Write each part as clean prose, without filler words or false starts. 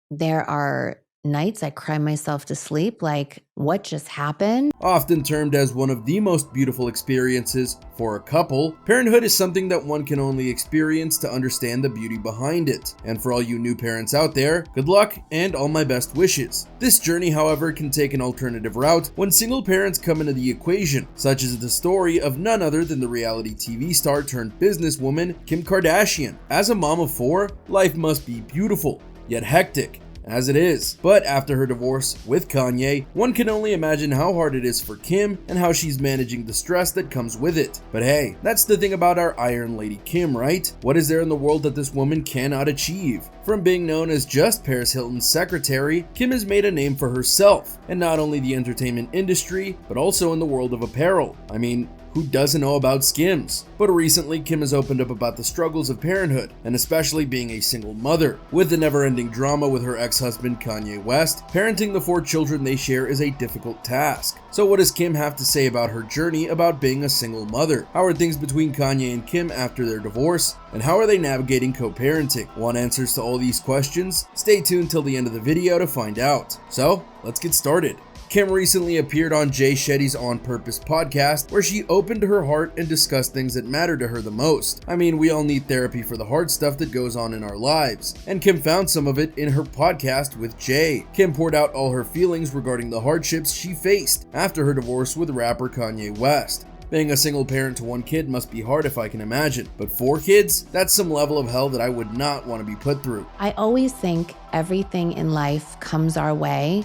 There are nights I cry myself to sleep, like, what just happened? Often termed as one of the most beautiful experiences for a couple, parenthood is something that one can only experience to understand the beauty behind it. And for all you new parents out there, good luck and all my best wishes. This journey, however, can take an alternative route when single parents come into the equation, such as the story of none other than the reality TV star turned businesswoman Kim Kardashian. As a mom of 4, life must be beautiful, yet hectic, as it is. But after her divorce with Kanye, one can only imagine how hard it is for Kim and how she's managing the stress that comes with it. But hey, that's the thing about our Iron Lady Kim, right? What is there in the world that this woman cannot achieve? From being known as just Paris Hilton's secretary, Kim has made a name for herself, and not only the entertainment industry, but also in the world of apparel. I mean, who doesn't know about Skims? But recently, Kim has opened up about the struggles of parenthood, and especially being a single mother. With the never-ending drama with her ex-husband Kanye West, parenting the 4 children they share is a difficult task. So what does Kim have to say about her journey about being a single mother? How are things between Kanye and Kim after their divorce? And how are they navigating co-parenting? Want answers to all these questions? Stay tuned till the end of the video to find out. So, let's get started. Kim recently appeared on Jay Shetty's On Purpose podcast, where she opened her heart and discussed things that matter to her the most. I mean, we all need therapy for the hard stuff that goes on in our lives, and Kim found some of it in her podcast with Jay. Kim poured out all her feelings regarding the hardships she faced after her divorce with rapper Kanye West. Being a single parent to 1 kid must be hard if I can imagine, but 4 kids? That's some level of hell that I would not want to be put through. I always think everything in life comes our way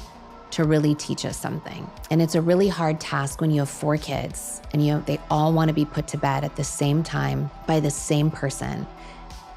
to really teach us something. And it's a really hard task when you have 4 kids and they all want to be put to bed at the same time by the same person.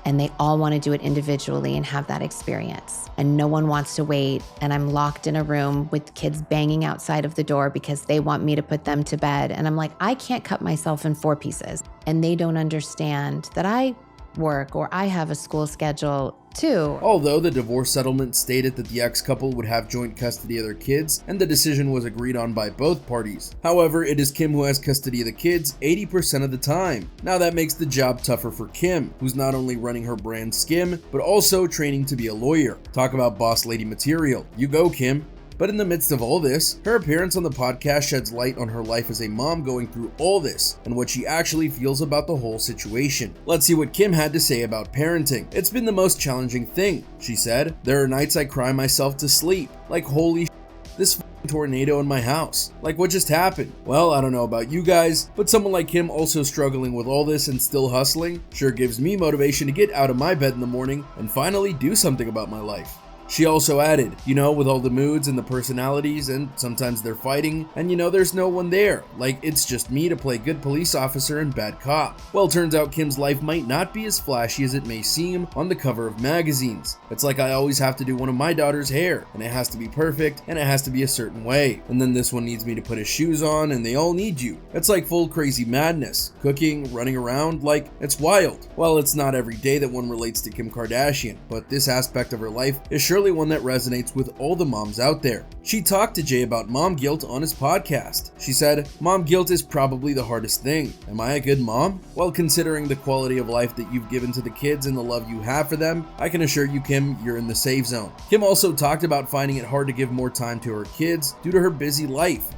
And they all want to do it individually and have that experience. And no one wants to wait. And I'm locked in a room with kids banging outside of the door because they want me to put them to bed. And I'm like, I can't cut myself in 4 pieces. And they don't understand that I work or I have a school schedule too. Although the divorce settlement stated that the ex-couple would have joint custody of their kids, and the decision was agreed on by both parties. However, it is Kim who has custody of the kids 80% of the time. Now that makes the job tougher for Kim, who's not only running her brand Skim, but also training to be a lawyer. Talk about boss lady material. You go, Kim. But in the midst of all this, her appearance on the podcast sheds light on her life as a mom going through all this and what she actually feels about the whole situation. Let's see what Kim had to say about parenting. It's been the most challenging thing, she said. There are nights I cry myself to sleep. Like, holy this tornado in my house. Like, what just happened? Well, I don't know about you guys, but someone like Kim also struggling with all this and still hustling sure gives me motivation to get out of my bed in the morning and finally do something about my life. She also added, with all the moods and the personalities, and sometimes they're fighting, and there's no one there. Like, it's just me to play good police officer and bad cop. Well, turns out Kim's life might not be as flashy as it may seem on the cover of magazines. It's like I always have to do one of my daughter's hair, and it has to be perfect, and it has to be a certain way. And then this one needs me to put his shoes on, and they all need you. It's like full crazy madness. Cooking, running around, like, it's wild. Well, it's not every day that one relates to Kim Kardashian, but this aspect of her life is surely one that resonates with all the moms out there. She talked to Jay about mom guilt on his podcast. She said, "Mom guilt is probably the hardest thing. Am I a good mom? Well, considering the quality of life that you've given to the kids and the love you have for them, I can assure you, Kim, you're in the safe zone." Kim also talked about finding it hard to give more time to her kids due to her busy life.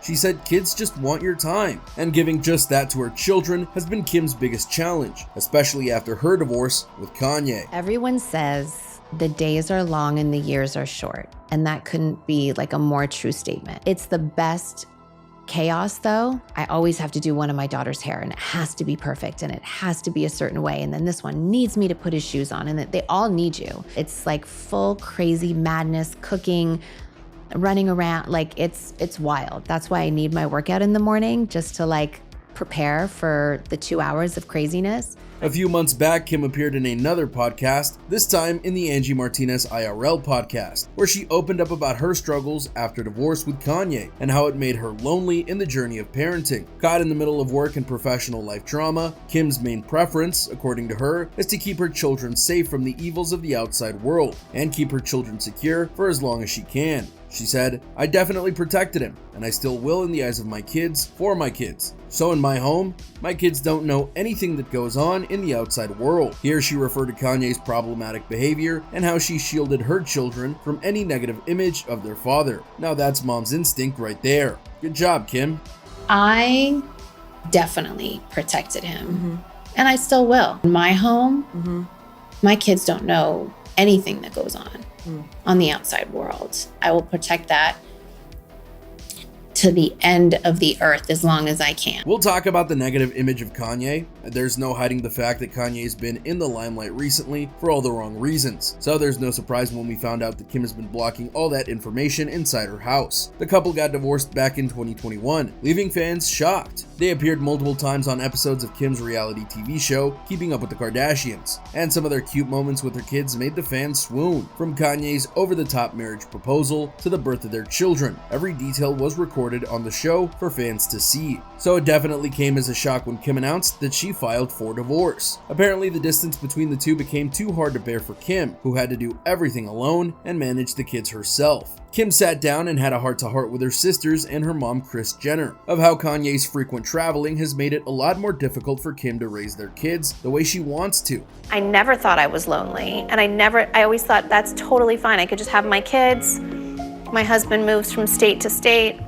She said kids just want your time, and giving just that to her children has been Kim's biggest challenge, especially after her divorce with Kanye. Everyone says the days are long and the years are short, and that couldn't be like a more true statement. It's the best chaos though. I always have to do one of my daughter's hair, and it has to be perfect, and it has to be a certain way, and then this one needs me to put his shoes on, and they all need you. It's like full crazy madness, cooking, running around, like it's wild. That's why I need my workout in the morning, just to prepare for the 2 hours of craziness. A few months back, Kim appeared in another podcast, this time in the Angie Martinez IRL podcast, where she opened up about her struggles after divorce with Kanye and how it made her lonely in the journey of parenting. Caught in the middle of work and professional life drama, Kim's main preference, according to her, is to keep her children safe from the evils of the outside world and keep her children secure for as long as she can. She said, "I definitely protected him, and I still will in the eyes of my kids, for my kids. So in my home, my kids don't know anything that goes on in the outside world." Here she referred to Kanye's problematic behavior and how she shielded her children from any negative image of their father. Now that's mom's instinct right there. Good job, Kim. I definitely protected him, and I still will. In my home, my kids don't know anything that goes on the outside world. I will protect that to the end of the earth as long as I can. We'll talk about the negative image of Kanye. There's no hiding the fact that Kanye's been in the limelight recently for all the wrong reasons. So there's no surprise when we found out that Kim has been blocking all that information inside her house. The couple got divorced back in 2021, leaving fans shocked. They appeared multiple times on episodes of Kim's reality TV show, Keeping Up with the Kardashians, and some of their cute moments with their kids made the fans swoon. From Kanye's over-the-top marriage proposal to the birth of their children, every detail was recorded on the show for fans to see. So it definitely came as a shock when Kim announced that she filed for divorce. Apparently the distance between the two became too hard to bear for Kim, who had to do everything alone and manage the kids herself. Kim sat down and had a heart-to-heart with her sisters and her mom, Kris Jenner, of how Kanye's frequent traveling has made it a lot more difficult for Kim to raise their kids the way she wants to. I never thought I was lonely, and I always thought that's totally fine. I could just have my kids. My husband moves from state to state,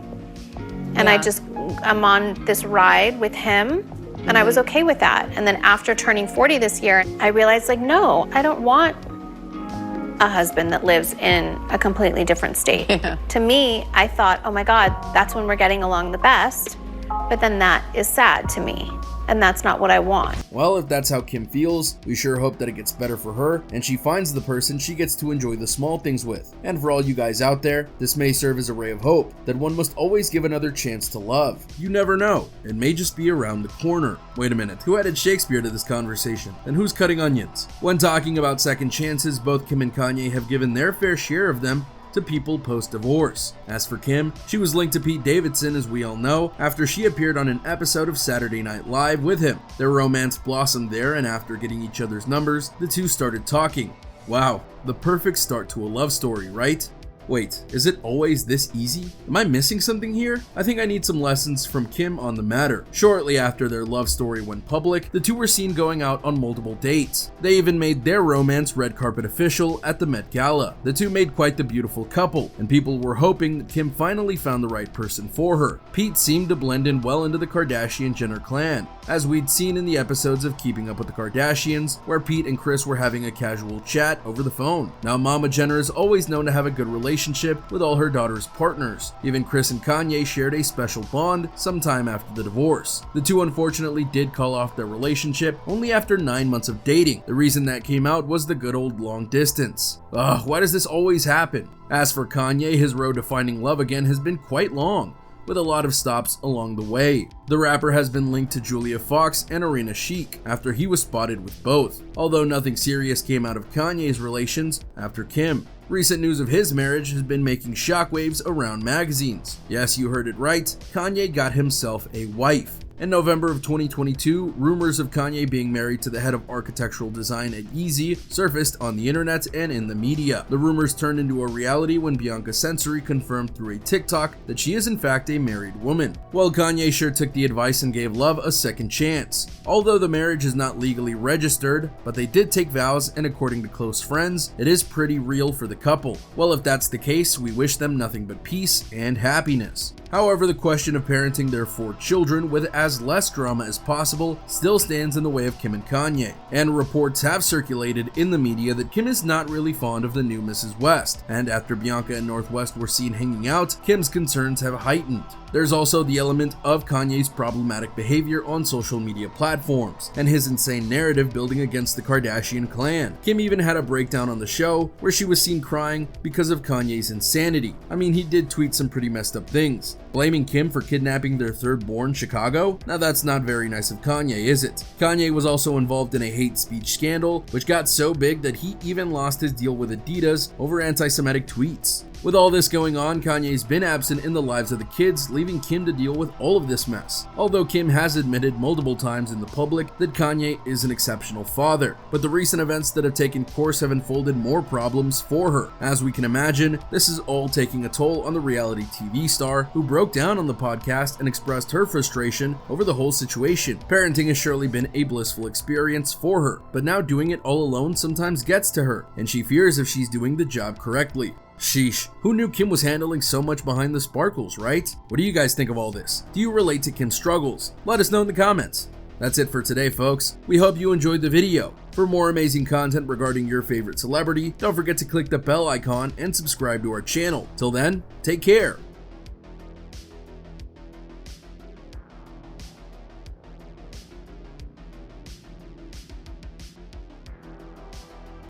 and I'm on this ride with him, and I was okay with that. And then after turning 40 this year, I realized, like, no, I don't want a husband that lives in a completely different state. To me, I thought, oh my God, that's when we're getting along the best. But then that is sad to me, and that's not what I want. Well, if that's how Kim feels, we sure hope that it gets better for her and she finds the person she gets to enjoy the small things with. And for all you guys out there, this may serve as a ray of hope that one must always give another chance to love. You never know, it may just be around the corner. Wait a minute, who added Shakespeare to this conversation? And who's cutting onions? When talking about second chances, both Kim and Kanye have given their fair share of them to people post-divorce. As for Kim, she was linked to Pete Davidson, as we all know, after she appeared on an episode of Saturday Night Live with him. Their romance blossomed there, and after getting each other's numbers, the two started talking. Wow, the perfect start to a love story, right? Wait, is it always this easy? Am I missing something here? I think I need some lessons from Kim on the matter. Shortly after their love story went public, the two were seen going out on multiple dates. They even made their romance red carpet official at the Met Gala. The two made quite the beautiful couple, and people were hoping that Kim finally found the right person for her. Pete seemed to blend in well into the Kardashian-Jenner clan, as we'd seen in the episodes of Keeping Up with the Kardashians, where Pete and Kris were having a casual chat over the phone. Now, Mama Jenner is always known to have a good relationship with all her daughter's partners. Even Kris and Kanye shared a special bond sometime after the divorce. The two unfortunately did call off their relationship only after 9 months of dating. The reason that came out was the good old long distance. Ugh, why does this always happen? As for Kanye, his road to finding love again has been quite long, with a lot of stops along the way. The rapper has been linked to Julia Fox and Irina Shayk after he was spotted with both, although nothing serious came out of Kanye's relations after Kim. Recent news of his marriage has been making shockwaves around magazines. Yes, you heard it right, Kanye got himself a wife. In November of 2022, rumors of Kanye being married to the head of architectural design at Yeezy surfaced on the internet and in the media. The rumors turned into a reality when Bianca Censori confirmed through a TikTok that she is in fact a married woman. Well, Kanye sure took the advice and gave love a second chance. Although the marriage is not legally registered, but they did take vows, and according to close friends, it is pretty real for the couple. Well, if that's the case, we wish them nothing but peace and happiness. However, the question of parenting their 4 children with as less drama as possible still stands in the way of Kim and Kanye, and reports have circulated in the media that Kim is not really fond of the new Mrs. West, and after Bianca and North West were seen hanging out, Kim's concerns have heightened. There's also the element of Kanye's problematic behavior on social media platforms, and his insane narrative building against the Kardashian clan. Kim even had a breakdown on the show where she was seen crying because of Kanye's insanity. I mean, he did tweet some pretty messed up things. Blaming Kim for kidnapping their third-born, Chicago? Now that's not very nice of Kanye, is it? Kanye was also involved in a hate speech scandal, which got so big that he even lost his deal with Adidas over anti-Semitic tweets. With all this going on, Kanye's been absent in the lives of the kids, leaving Kim to deal with all of this mess. Although Kim has admitted multiple times in the public that Kanye is an exceptional father, but the recent events that have taken course have unfolded more problems for her. As we can imagine, this is all taking a toll on the reality TV star, who broke down on the podcast and expressed her frustration over the whole situation. Parenting has surely been a blissful experience for her, but now doing it all alone sometimes gets to her, and she fears if she's doing the job correctly. Sheesh, who knew Kim was handling so much behind the sparkles, right? What do you guys think of all this? Do you relate to Kim's struggles? Let us know in the comments. That's it for today, folks. We hope you enjoyed the video. For more amazing content regarding your favorite celebrity, don't forget to click the bell icon and subscribe to our channel. Till then, take care.